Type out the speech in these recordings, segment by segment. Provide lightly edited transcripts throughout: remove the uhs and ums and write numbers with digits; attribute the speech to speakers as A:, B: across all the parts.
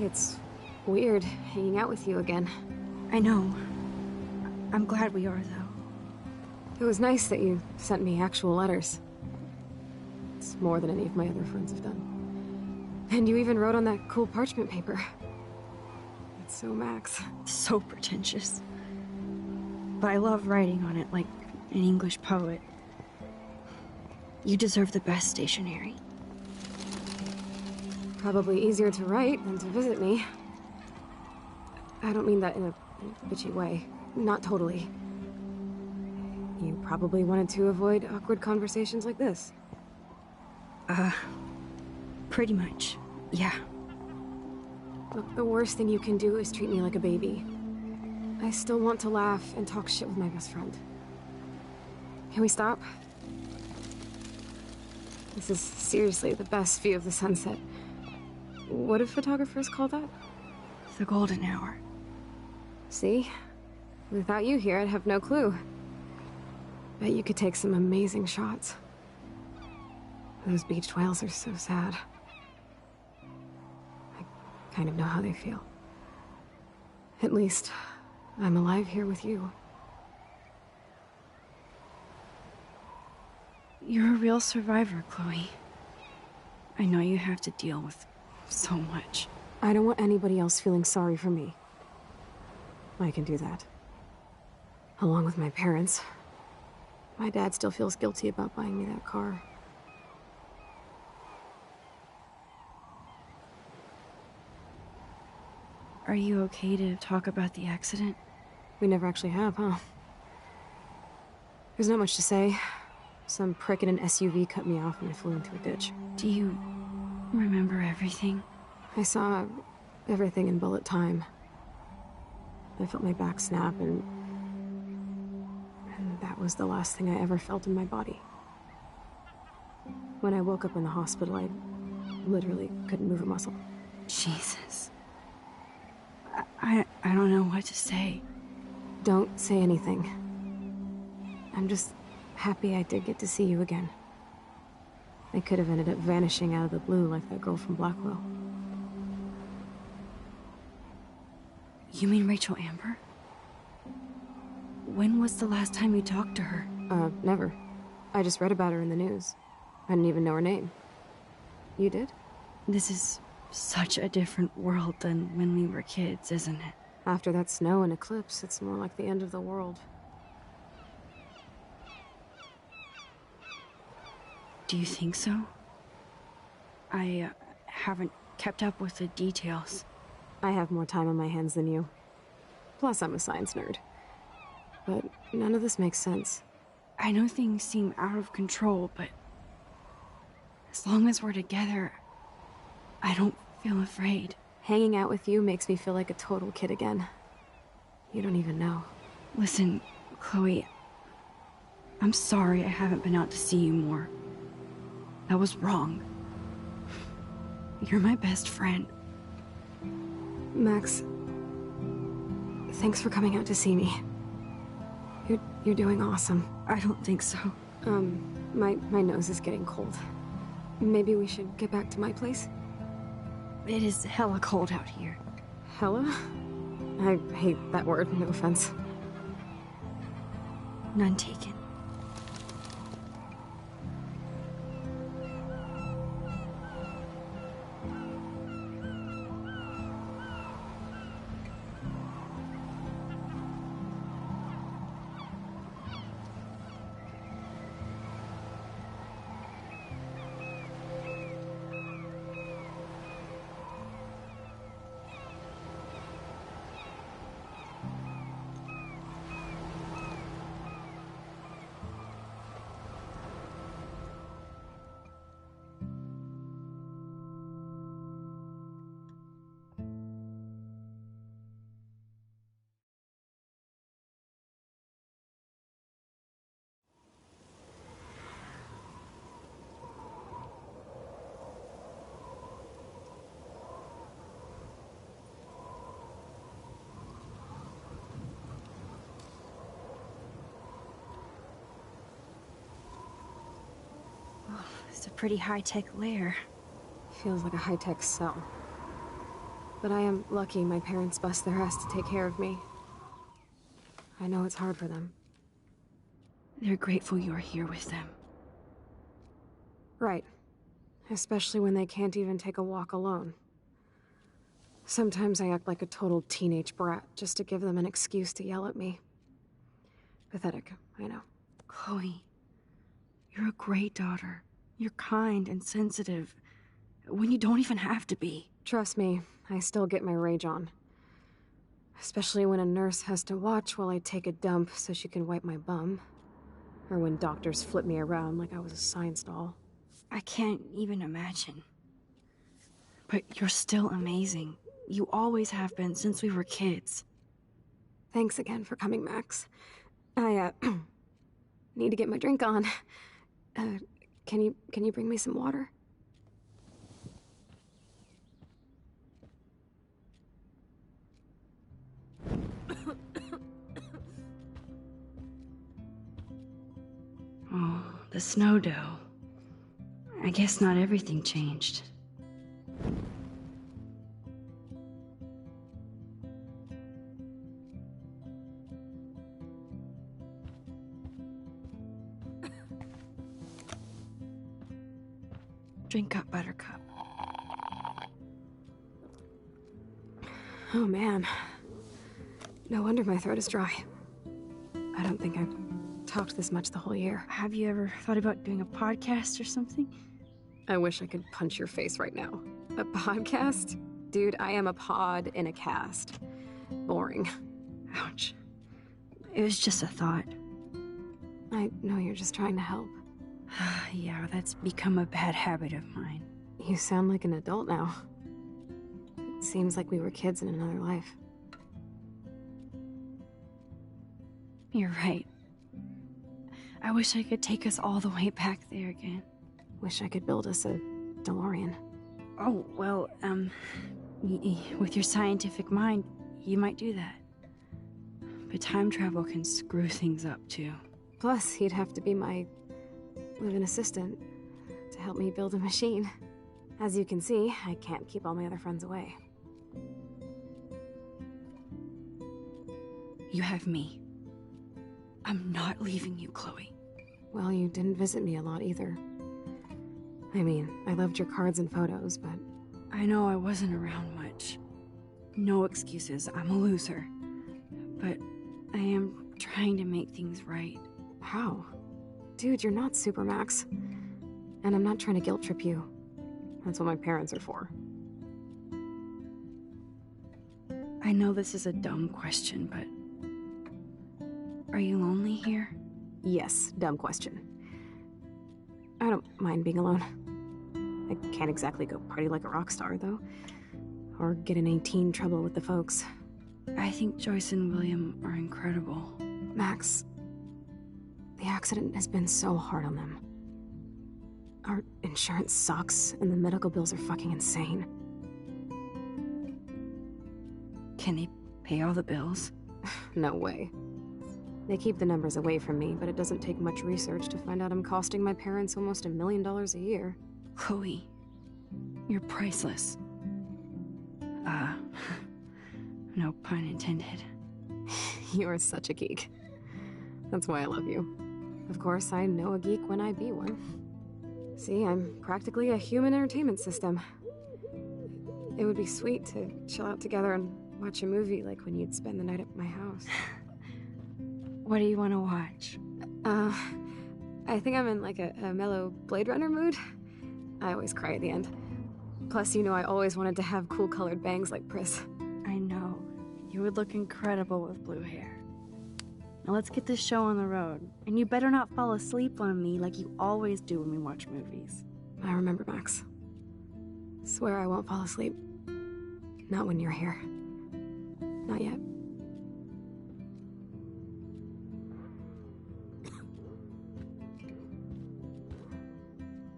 A: It's weird hanging out with you again.
B: I know. I'm glad we are, though.
A: It was nice that you sent me actual letters. It's more than any of my other friends have done. And you even wrote on that cool parchment paper. It's so Max.
B: So pretentious. But I love writing on it like an English poet. You deserve the best stationery.
A: Probably easier to write than to visit me. I don't mean that in a bitchy way. Not totally. You probably wanted to avoid awkward conversations like this.
B: Pretty much, yeah.
A: Look, the worst thing you can do is treat me like a baby. I still want to laugh and talk shit with my best friend. Can we stop? This is seriously the best view of the sunset. What do photographers call that?
B: The golden hour.
A: See? Without you here, I'd have no clue. Bet you could take some amazing shots. Those beached whales are so sad. I kind of know how they feel. At least, I'm alive here with you.
B: You're a real survivor, Chloe. I know you have to deal with so much.
A: I don't want anybody else feeling sorry for me. I can do that. Along with my parents. My dad still feels guilty about buying me that car.
B: Are you okay to talk about the accident?
A: We never actually have, huh? There's not much to say. Some prick in an SUV cut me off and I flew into a ditch.
B: Do you remember everything?
A: I saw everything in bullet time. I felt my back snap and that was the last thing I ever felt in my body. When I woke up in the hospital, I literally couldn't move a muscle.
B: Jesus. I don't know what to say.
A: Don't say anything. I'm just happy I did get to see you again. I could have ended up vanishing out of the blue like that girl from Blackwell.
B: You mean Rachel Amber? When was the last time you talked to her?
A: Never. I just read about her in the news. I didn't even know her name. You did?
B: This is such a different world than when we were kids, isn't it?
A: After that snow and eclipse, it's more like the end of the world.
B: Do you think so? I haven't kept up with the details.
A: I have more time on my hands than you. Plus, I'm a science nerd. But none of this makes sense.
B: I know things seem out of control, but as long as we're together, I don't feel afraid.
A: Hanging out with you makes me feel like a total kid again. You don't even know.
B: Listen, Chloe, I'm sorry I haven't been out to see you more. That was wrong. You're my best friend.
A: Max, thanks for coming out to see me. You're doing awesome.
B: I don't think so.
A: My nose is getting cold. Maybe we should get back to my place?
B: It is hella cold out here.
A: Hella? I hate that word, no offense.
B: None taken. It's a pretty high-tech lair.
A: Feels like a high-tech cell. But I am lucky my parents bust their ass to take care of me. I know it's hard for them.
B: They're grateful you're here with them.
A: Right. Especially when they can't even take a walk alone. Sometimes I act like a total teenage brat just to give them an excuse to yell at me. Pathetic, I know.
B: Chloe, you're a great daughter. You're kind and sensitive, when you don't even have to be.
A: Trust me, I still get my rage on. Especially when a nurse has to watch while I take a dump so she can wipe my bum. Or when doctors flip me around like I was a science doll.
B: I can't even imagine. But you're still amazing. You always have been since we were kids.
A: Thanks again for coming, Max. I, need to get my drink on. Can you bring me some water?
B: Oh, the snow dough. I guess not everything changed. Drink up, Buttercup.
A: Oh man. No wonder my throat is dry. I don't think I've talked this much the whole year.
B: Have you ever thought about doing a podcast or something?
A: I wish I could punch your face right now. A podcast? Dude, I am a pod in a cast. Boring.
B: Ouch. It was just a thought.
A: I know you're just trying to help.
B: Yeah, that's become a bad habit of mine.
A: You sound like an adult now. It seems like we were kids in another life.
B: You're right. I wish I could take us all the way back there again.
A: Wish I could build us a DeLorean.
B: Oh, well, with your scientific mind, you might do that. But time travel can screw things up, too.
A: Plus, he'd have to be my live-in assistant to help me build a machine. As you can see, I can't keep all my other friends away.
B: You have me. I'm not leaving you, Chloe.
A: Well, you didn't visit me a lot either. I mean, I loved your cards and photos, but...
B: I know I wasn't around much. No excuses, I'm a loser. But I am trying to make things right.
A: How? Dude, you're not Supermax. And I'm not trying to guilt trip you. That's what my parents are for.
B: I know this is a dumb question, but... Are you lonely here?
A: Yes, dumb question. I don't mind being alone. I can't exactly go party like a rock star, though. Or get in any teen trouble with the folks.
B: I think Joyce and William are incredible.
A: Max, the accident has been so hard on them. Our insurance sucks, and the medical bills are fucking insane.
B: Can they pay all the bills?
A: No way. They keep the numbers away from me, but it doesn't take much research to find out I'm costing my parents almost $1 million a year.
B: Chloe, you're priceless. No pun intended.
A: You are such a geek. That's why I love you. Of course, I know a geek when I be one. See, I'm practically a human entertainment system. It would be sweet to chill out together and watch a movie like when you'd spend the night at my house.
B: What do you want to watch?
A: I think I'm in like a mellow Blade Runner mood. I always cry at the end. Plus, you know I always wanted to have cool colored bangs like Pris.
B: I know. You would look incredible with blue hair. Now let's get this show on the road. And you better not fall asleep on me like you always do when we watch movies.
A: I remember, Max. Swear I won't fall asleep. Not when you're here. Not yet.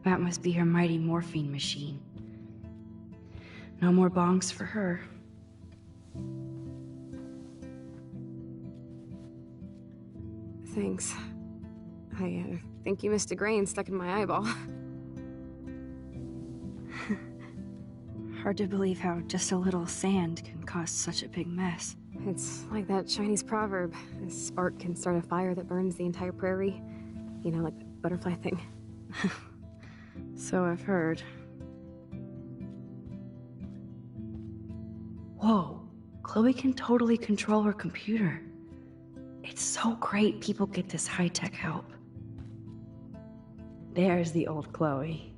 B: That must be her mighty morphine machine. No more bongs for her.
A: Thanks. I think you missed a grain stuck in my eyeball.
B: Hard to believe how just a little sand can cause such a big mess.
A: It's like that Chinese proverb. A spark can start a fire that burns the entire prairie. You know, like the butterfly thing.
B: So I've heard. Whoa, Chloe can totally control her computer. It's so great people get this high-tech help. There's the old Chloe.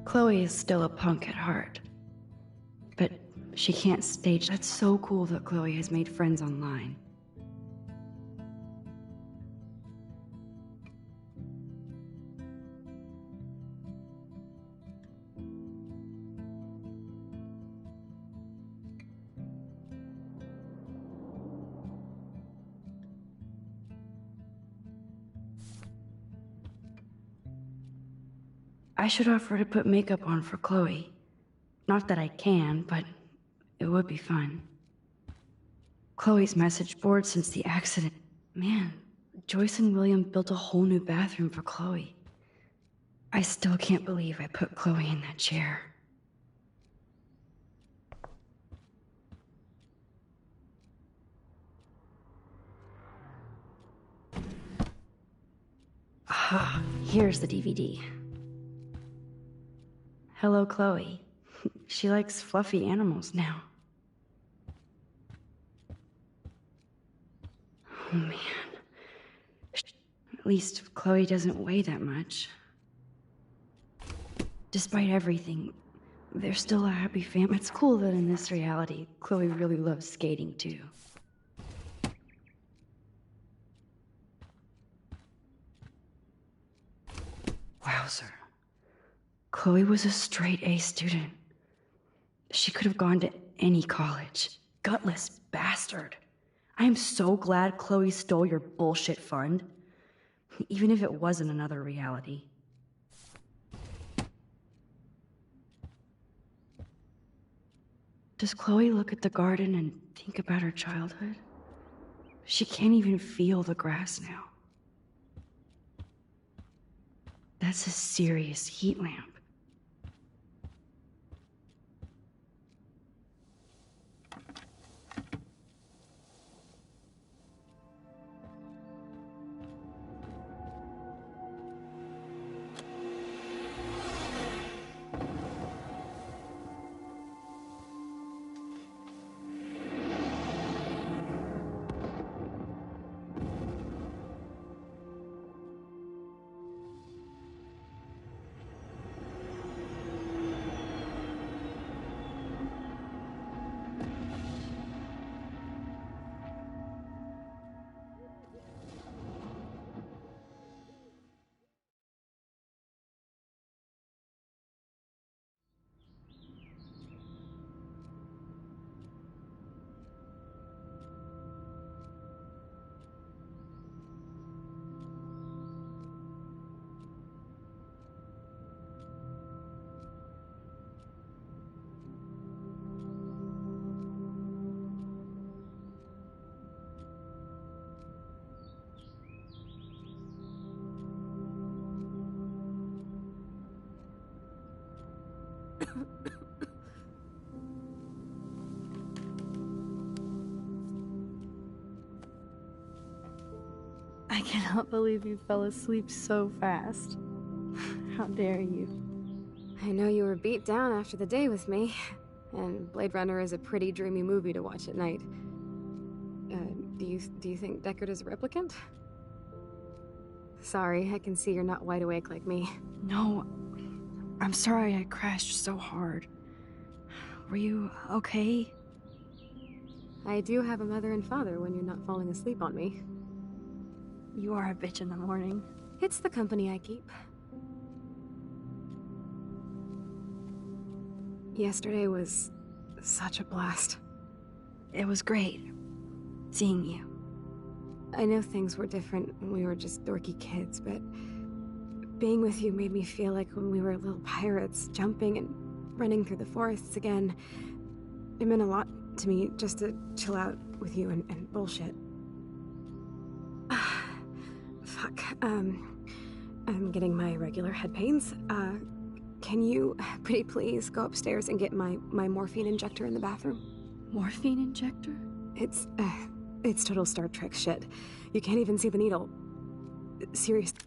B: Chloe is still a punk at heart. But she can't stage. That's so cool that Chloe has made friends online. I should offer to put makeup on for Chloe. Not that I can, but it would be fun. Chloe's message board since the accident. Man, Joyce and William built a whole new bathroom for Chloe. I still can't believe I put Chloe in that chair. Ah, here's the DVD. Hello, Chloe. She likes fluffy animals now. Oh, man. At least Chloe doesn't weigh that much. Despite everything, they're still a happy family. It's cool that in this reality, Chloe really loves skating, too. Wowzer. Chloe was a straight A student. She could have gone to any college. Gutless bastard. I am so glad Chloe stole your bullshit fund. Even if it wasn't another reality. Does Chloe look at the garden and think about her childhood? She can't even feel the grass now. That's a serious heat lamp. I cannot believe you fell asleep so fast. How dare you?
A: I know you were beat down after the day with me, and Blade Runner is a pretty dreamy movie to watch at night. Do you think Deckard is a replicant? Sorry, I can see you're not wide awake like me.
B: No, I'm sorry I crashed so hard. Were you okay?
A: I do have a mother and father when you're not falling asleep on me.
B: You are a bitch in the morning.
A: It's the company I keep. Yesterday was such a blast.
B: It was great seeing you.
A: I know things were different when we were just dorky kids, but being with you made me feel like when we were little pirates, jumping and running through the forests again. It meant a lot to me just to chill out with you and bullshit. Fuck, I'm getting my regular head pains. Can you, pretty please, go upstairs and get my morphine injector in the bathroom?
B: Morphine injector?
A: It's total Star Trek shit. You can't even see the needle. Seriously.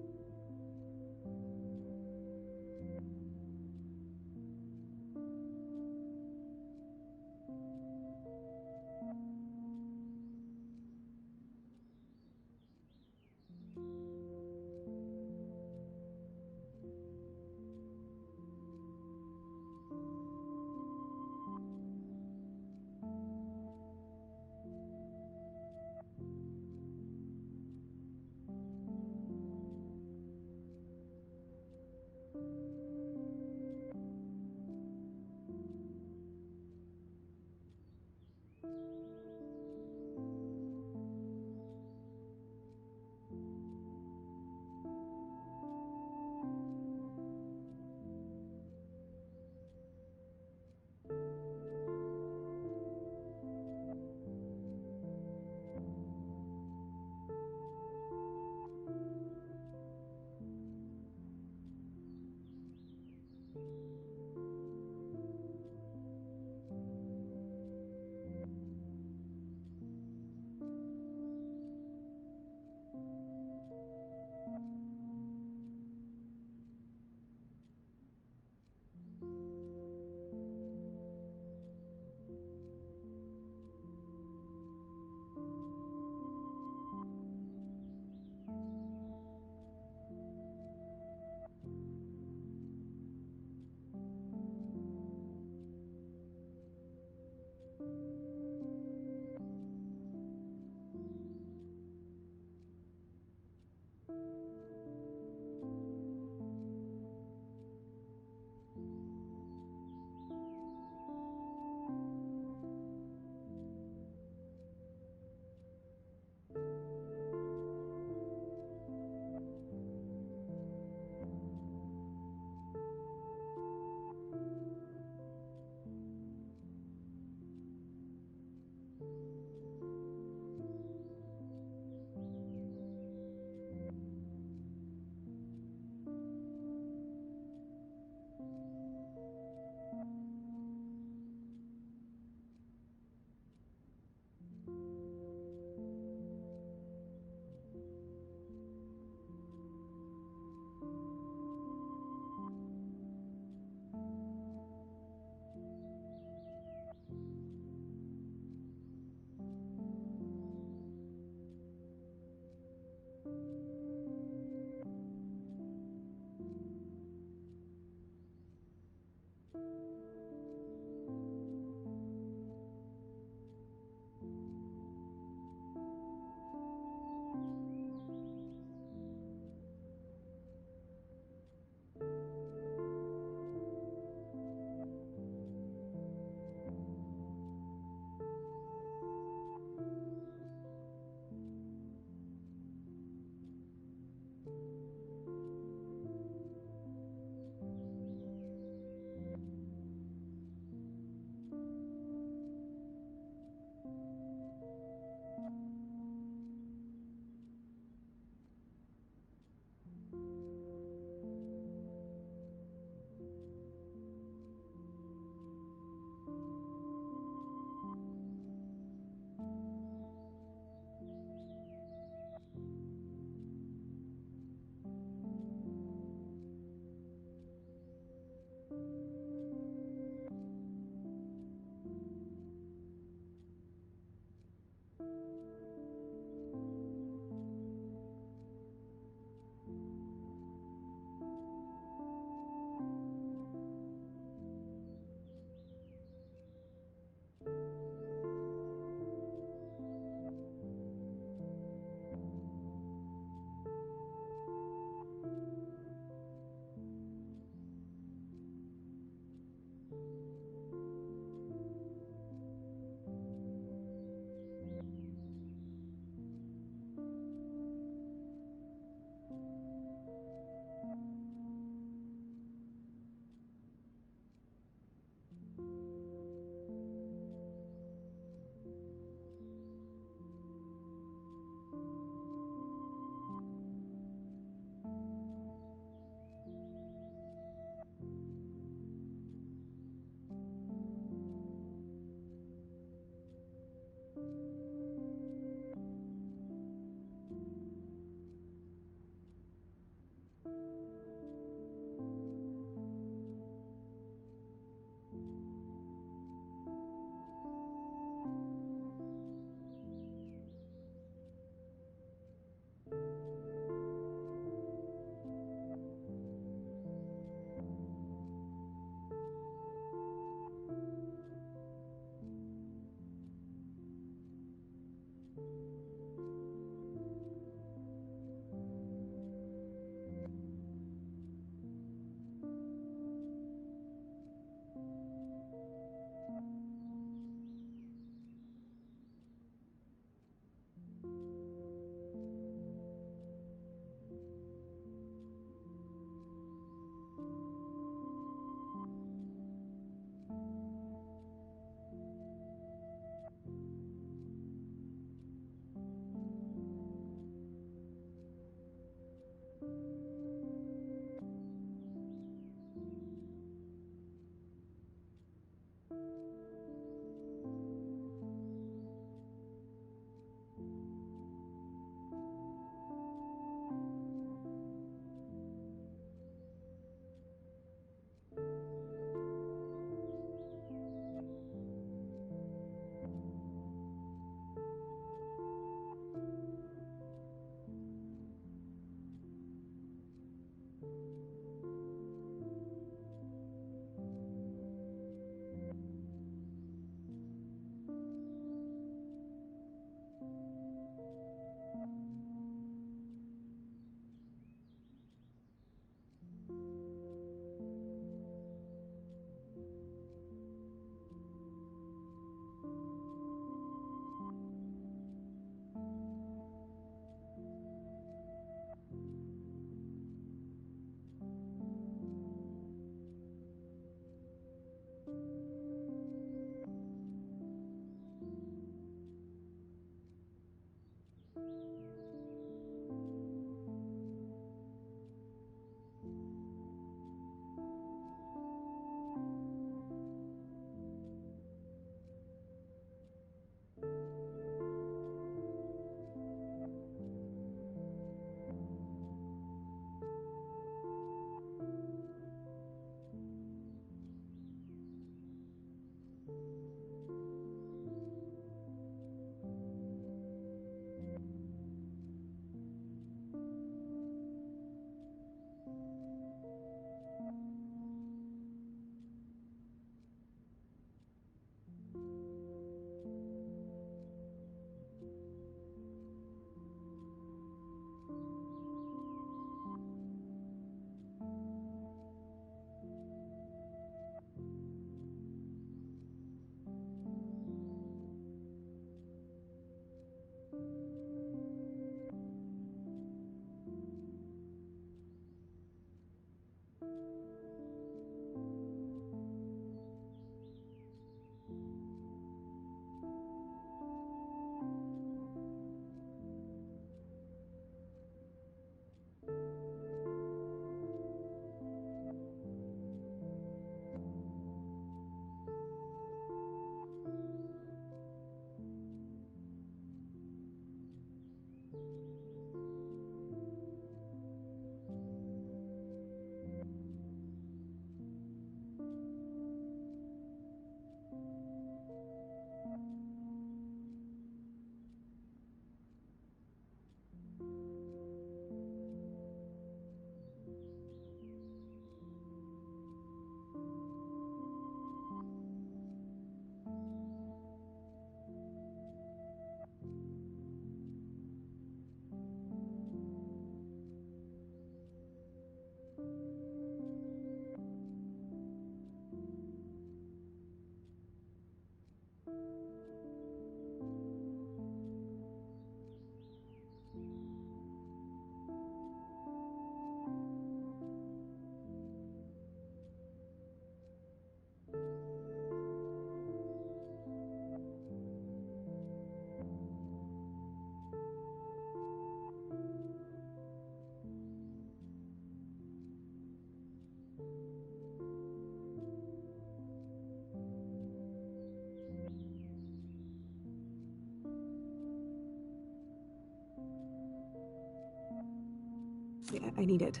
A: Yeah, I need it.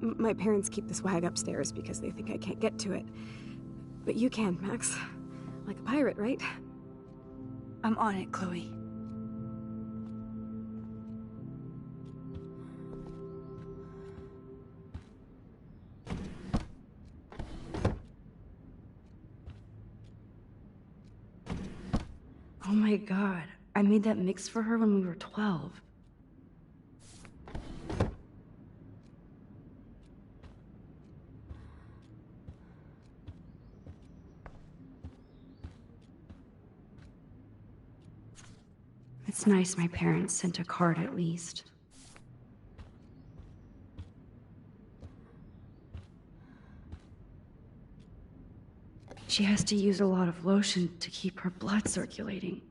A: My parents keep the swag upstairs because they think I can't get to it. But you can, Max. Like a pirate, right?
B: I'm on it, Chloe. Oh my god, I made that mix for her when we were 12. It's nice my parents sent a card at least. She has to use a lot of lotion to keep her blood circulating.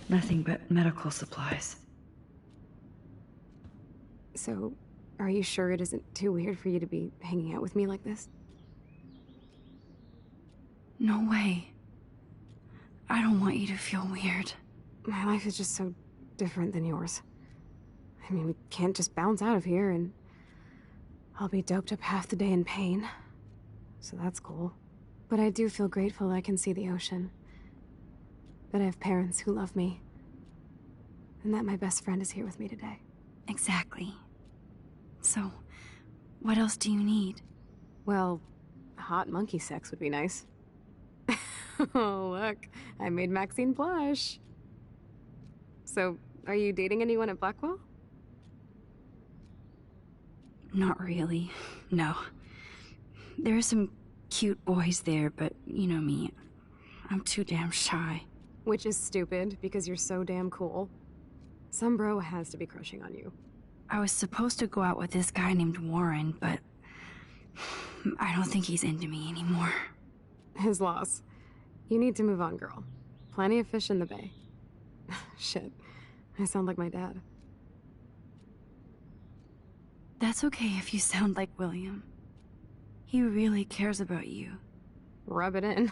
B: Nothing but medical supplies.
A: So, are you sure it isn't too weird for you to be hanging out with me like this?
B: No way. I don't want you to feel weird.
A: My life is just so different than yours. I mean, we can't just bounce out of here and I'll be doped up half the day in pain. So that's cool. But I do feel grateful I can see the ocean. That I have parents who love me. And that my best friend is here with me today.
B: Exactly. So, what else do you need?
A: Well, hot monkey sex would be nice. Oh, look. I made Maxine blush. So, are you dating anyone at Blackwell?
B: Not really. No. There are some cute boys there, but you know me. I'm too damn shy.
A: Which is stupid, because you're so damn cool. Some bro has to be crushing on you.
B: I was supposed to go out with this guy named Warren, but I don't think he's into me anymore.
A: His loss. You need to move on, girl. Plenty of fish in the bay. Shit. I sound like my dad.
B: That's okay if you sound like William. He really cares about you.
A: Rub it in.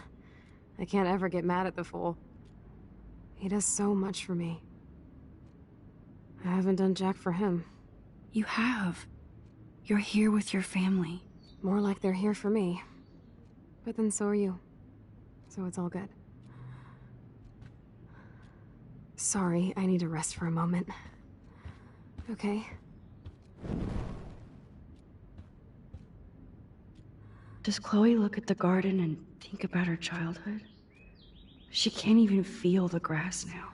A: I can't ever get mad at the fool. He does so much for me. I haven't done jack for him.
B: You have. You're here with your family.
A: More like they're here for me. But then so are you. So it's all good. Sorry, I need to rest for a moment. Okay?
B: Does Chloe look at the garden and think about her childhood? She can't even feel the grass now.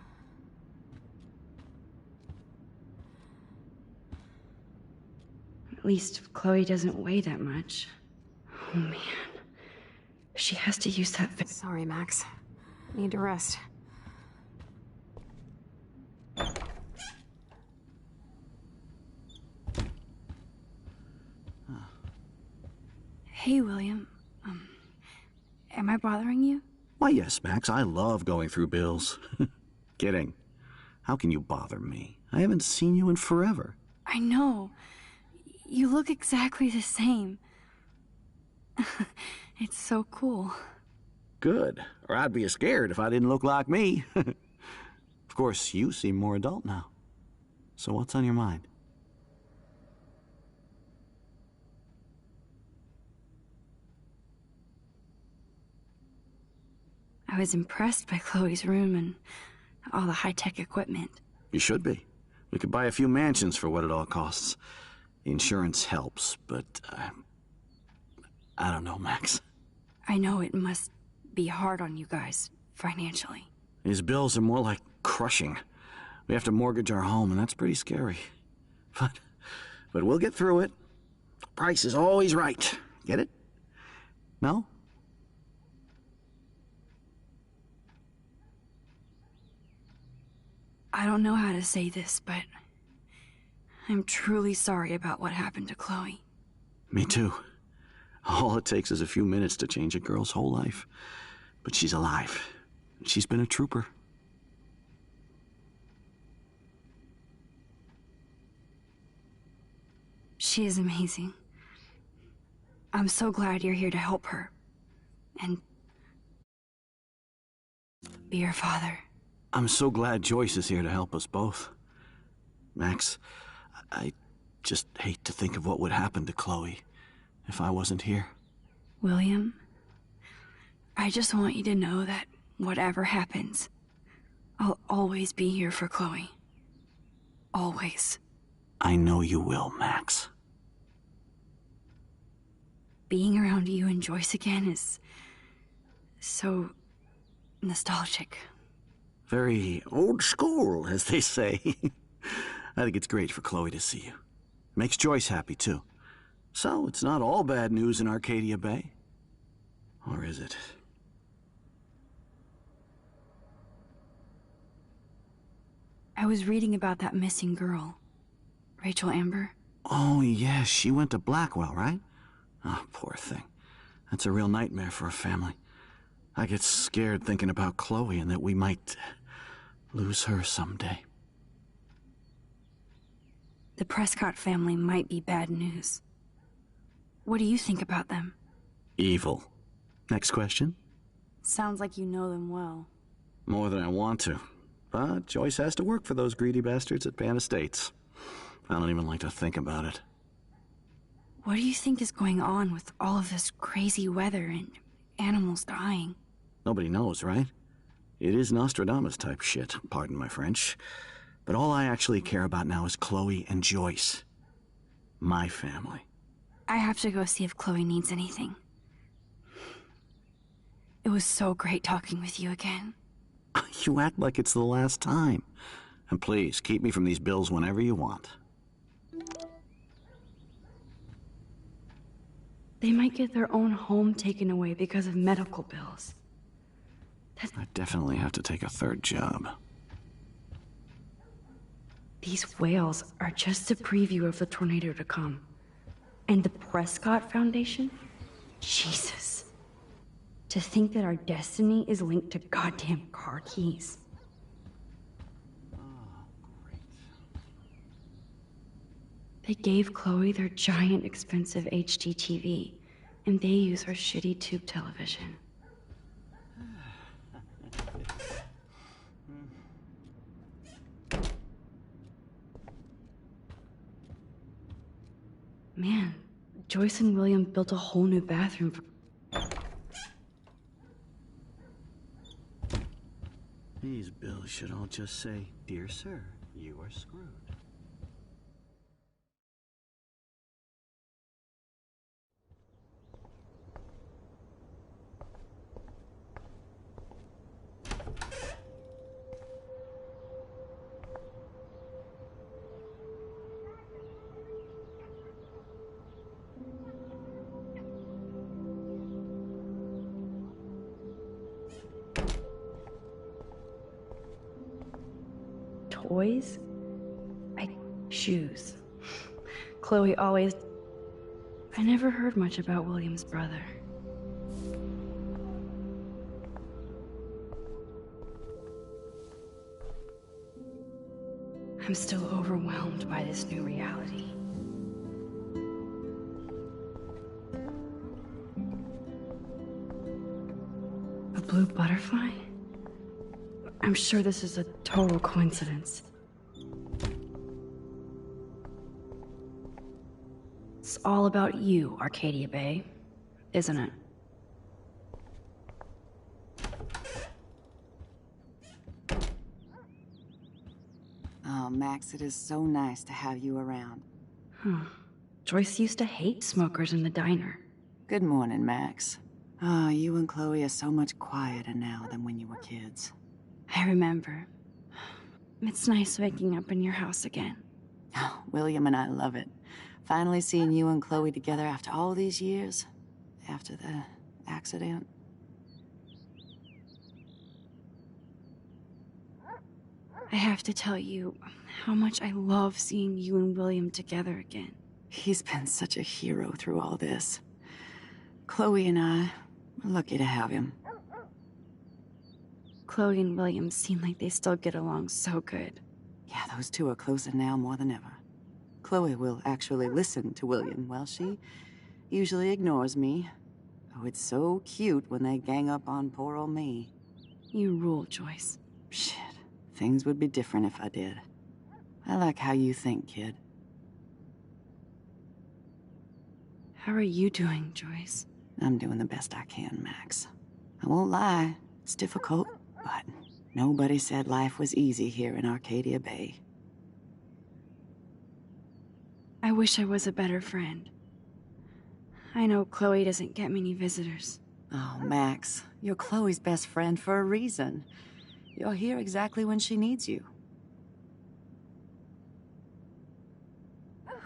B: At least Chloe doesn't weigh that much. Oh man. She has to use that.
A: Sorry, Max. Need to rest.
B: Hey, William. Am I bothering you?
C: Why, yes, Max. I love going through bills. Kidding. How can you bother me? I haven't seen you in forever.
B: I know. You look exactly the same. It's so cool.
C: Good. Or I'd be scared if I didn't look like me. Of course, you seem more adult now. So what's on your mind?
B: I was impressed by Chloe's room and all the high-tech equipment.
C: You should be. We could buy a few mansions for what it all costs. The insurance helps, but I don't know, Max.
B: I know it must be hard on you guys, financially.
C: These bills are more like crushing. We have to mortgage our home, and that's pretty scary. But we'll get through it. Price is always right. Get it? No?
B: I don't know how to say this, but I'm truly sorry about what happened to Chloe.
C: Me too. All it takes is a few minutes to change a girl's whole life. But she's alive. She's been a trooper.
B: She is amazing. I'm so glad you're here to help her. And be her father.
C: I'm so glad Joyce is here to help us both. Max, I just hate to think of what would happen to Chloe if I wasn't here.
B: William, I just want you to know that whatever happens, I'll always be here for Chloe. Always.
C: I know you will, Max.
B: Being around you and Joyce again is so nostalgic.
C: Very old school, as they say. I think it's great for Chloe to see you. Makes Joyce happy, too. So, it's not all bad news in Arcadia Bay. Or is it?
B: I was reading about that missing girl, Rachel Amber.
C: Oh, yes, she went to Blackwell, right? Oh, poor thing. That's a real nightmare for a family. I get scared thinking about Chloe and that we might lose her someday.
B: The Prescott family might be bad news. What do you think about them?
C: Evil. Next question?
B: Sounds like you know them well.
C: More than I want to. But Joyce has to work for those greedy bastards at Pan Estates. I don't even like to think about it.
B: What do you think is going on with all of this crazy weather and animals dying?
C: Nobody knows, right? It is Nostradamus type shit, pardon my French. But all I actually care about now is Chloe and Joyce. My family.
B: I have to go see if Chloe needs anything. It was so great talking with you again.
C: You act like it's the last time. And please, keep me from these bills whenever you want.
B: They might get their own home taken away because of medical bills.
C: I definitely have to take a third job.
B: These whales are just a preview of the tornado to come. And the Prescott Foundation? Jesus. To think that our destiny is linked to goddamn car keys. They gave Chloe their giant expensive HD TV, and they use her shitty tube television. Man, Joyce and William built a whole new bathroom for...
C: These bills should all just say, "Dear sir, you are screwed."
B: Toys? Shoes. Chloe always... I never heard much about William's brother. I'm still overwhelmed by this new reality. A blue butterfly? I'm sure this is a total coincidence. It's all about you, Arcadia Bay, isn't it?
D: Oh, Max, it is so nice to have you around.
B: Huh. Joyce used to hate smokers in the diner.
D: Good morning, Max. Oh, you and Chloe are so much quieter now than when you were kids.
B: I remember. It's nice waking up in your house again.
D: Oh, William and I love it. Finally seeing you and Chloe together after all these years. After the accident.
B: I have to tell you how much I love seeing you and William together again.
D: He's been such a hero through all this. Chloe and I, we're lucky to have him.
B: Chloe and William seem like they still get along so good.
D: Yeah, those two are closer now more than ever. Chloe will actually listen to William, while she usually ignores me. Oh, it's so cute when they gang up on poor old me.
B: You rule, Joyce.
D: Shit, things would be different if I did. I like how you think, kid.
B: How are you doing, Joyce?
D: I'm doing the best I can, Max. I won't lie, it's difficult, but nobody said life was easy here in Arcadia Bay.
B: I wish I was a better friend. I know Chloe doesn't get many visitors.
D: Oh, Max, you're Chloe's best friend for a reason. You're here exactly when she needs you.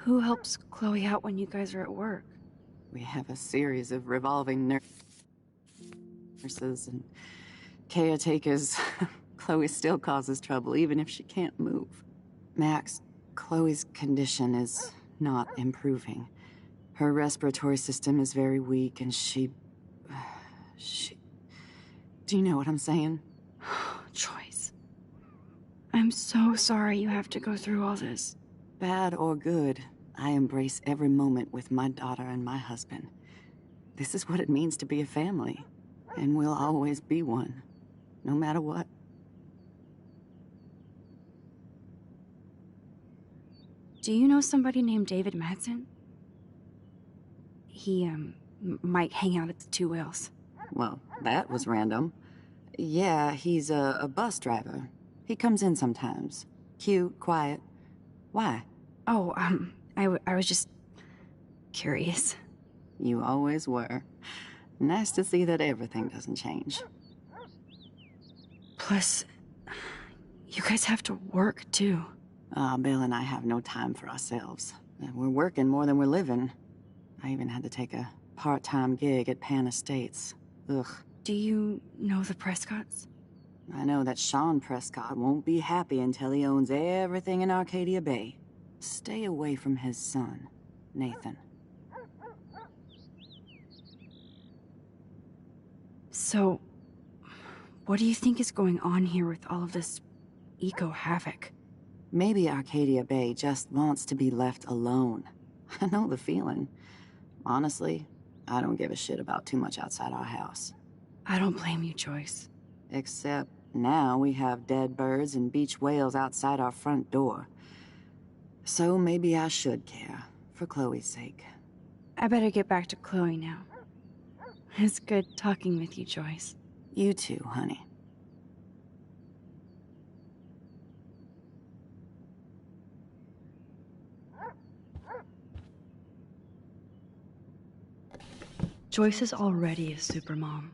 B: Who helps Chloe out when you guys are at work?
D: We have a series of revolving nurses and caretakers. Chloe still causes trouble, even if she can't move. Max, Chloe's condition is not improving. Her respiratory system is very weak, and she... Do you know what I'm saying?
B: Joyce. I'm so sorry you have to go through all this.
D: Bad or good, I embrace every moment with my daughter and my husband. This is what it means to be a family, and we'll always be one, no matter what.
B: Do you know somebody named David Madsen? He, might hang out at the Two Whales.
D: Well, that was random. Yeah, he's a bus driver. He comes in sometimes. Cute, quiet. Why?
B: Oh, I was just curious.
D: You always were. Nice to see that everything doesn't change.
B: Plus, you guys have to work, too.
D: Bill and I have no time for ourselves. We're working more than we're living. I even had to take a part-time gig at Pan Estates. Ugh.
B: Do you know the Prescotts?
D: I know that Sean Prescott won't be happy until he owns everything in Arcadia Bay. Stay away from his son, Nathan.
B: So, what do you think is going on here with all of this eco-havoc?
D: Maybe Arcadia Bay just wants to be left alone. I know the feeling. Honestly, I don't give a shit about too much outside our house.
B: I don't blame you, Joyce.
D: Except now we have dead birds and beach whales outside our front door. So maybe I should care, for Chloe's sake.
B: I better get back to Chloe now. It's good talking with you, Joyce.
D: You too, honey.
B: Joyce is already a supermom.